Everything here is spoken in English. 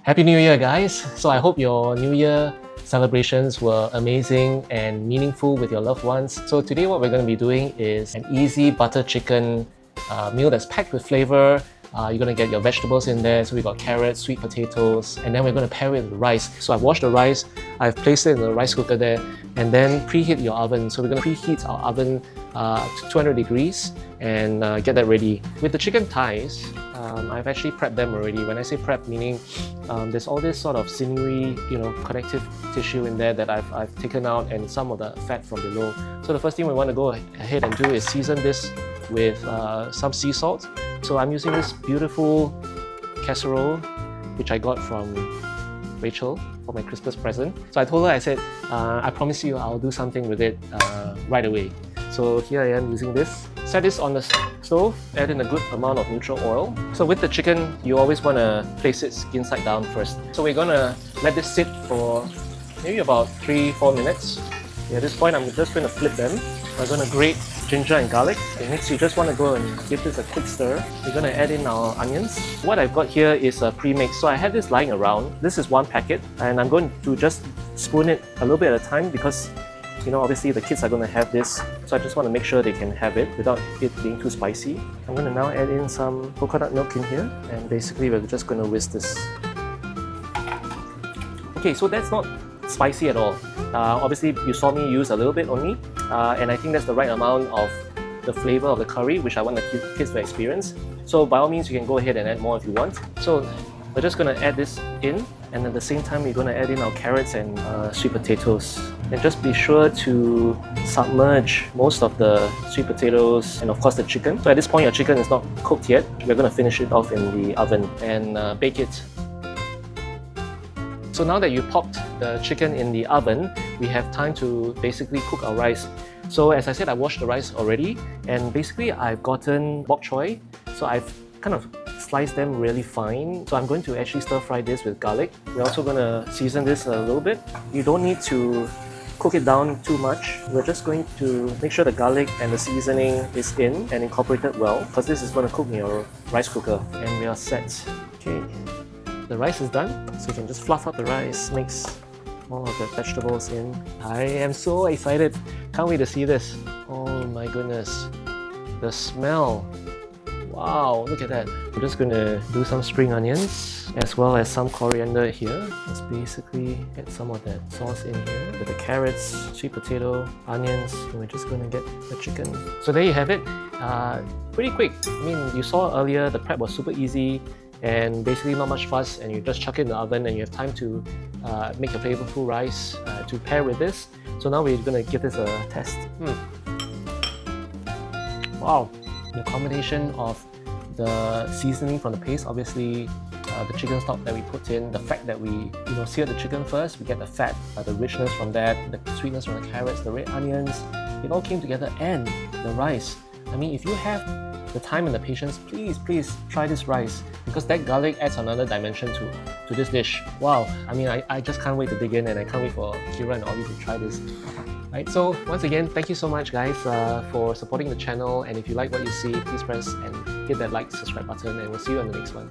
Happy New Year, guys! So I hope your New Year celebrations were amazing and meaningful with your loved ones. So today what we're going to be doing is an easy butter chicken meal that's packed with flavor. You're going to get your vegetables in there. So we got carrots, sweet potatoes, and then we're going to pair it with rice. So I've washed the rice, I've placed it in the rice cooker there, and then preheat your oven. So we're going to preheat our oven to 200 degrees and get that ready. With the chicken thighs, I've actually prepped them already. When I say prep, meaning there's all this sort of sinewy, connective tissue in there that I've taken out and some of the fat from below. So the first thing we want to go ahead and do is season this with some sea salt. So I'm using this beautiful casserole, which I got from Rachel for my Christmas present. So I told her, I said, I promise you I'll do something with it right away. So here I am using this. Set this on the stove, add in a good amount of neutral oil. So with the chicken, you always want to place it skin side down first. So we're going to let this sit for maybe about 3-4 minutes. At this point, I'm just going to flip them. We're going to grate ginger and garlic. Next, you just want to go and give this a quick stir. We're going to add in our onions. What I've got here is a pre-mix. So I have this lying around. This is one packet, and I'm going to just spoon it a little bit at a time because obviously the kids are going to have this, so I just want to make sure they can have it without it being too spicy. I'm going to now add in some coconut milk in here, and basically we're just going to whisk this. Okay, so that's not spicy at all. Obviously you saw me use a little bit only, and I think that's the right amount of the flavor of the curry which I want the kids to experience. So by all means you can go ahead and add more if you want. So we're just going to add this in, and at the same time we're going to add in our carrots and sweet potatoes. And just be sure to submerge most of the sweet potatoes and of course the chicken. So at this point your chicken is not cooked yet. We're going to finish it off in the oven and bake it. So now that you popped the chicken in the oven, we have time to basically cook our rice. So as I said, I washed the rice already, and basically I've gotten bok choy. So I've kind of sliced them really fine. So I'm going to actually stir fry this with garlic. We're also going to season this a little bit. You don't need to cook it down too much. We're just going to make sure the garlic and the seasoning is in and incorporated well, because this is going to cook in your rice cooker. And we are set. Okay, the rice is done, so you can just fluff up the rice, mix all of the vegetables in. I am so excited. Can't wait to see this. Oh my goodness, the smell. Wow, look at that. We're just going to do some spring onions as well as some coriander here. Just basically get some of that sauce in here with the carrots, sweet potato, onions, and we're just going to get the chicken. So there you have it. Pretty quick. I mean, you saw earlier the prep was super easy and basically not much fuss, and you just chuck it in the oven and you have time to make a flavorful rice to pair with this. So now we're going to give this a test. Wow, the combination of the seasoning from the paste, obviously the chicken stock that we put in, the fact that we sear the chicken first, we get the fat, the richness from that, the sweetness from the carrots, the red onions, it all came together, and the rice. I mean, if you have the time and the patience, please try this rice, because that garlic adds another dimension to this dish. Wow, I mean, I just can't wait to dig in, and I can't wait for Kira and Ollie to try this. Right, so once again, thank you so much guys for supporting the channel, and if you like what you see, please press and hit that like, subscribe button, and we'll see you on the next one.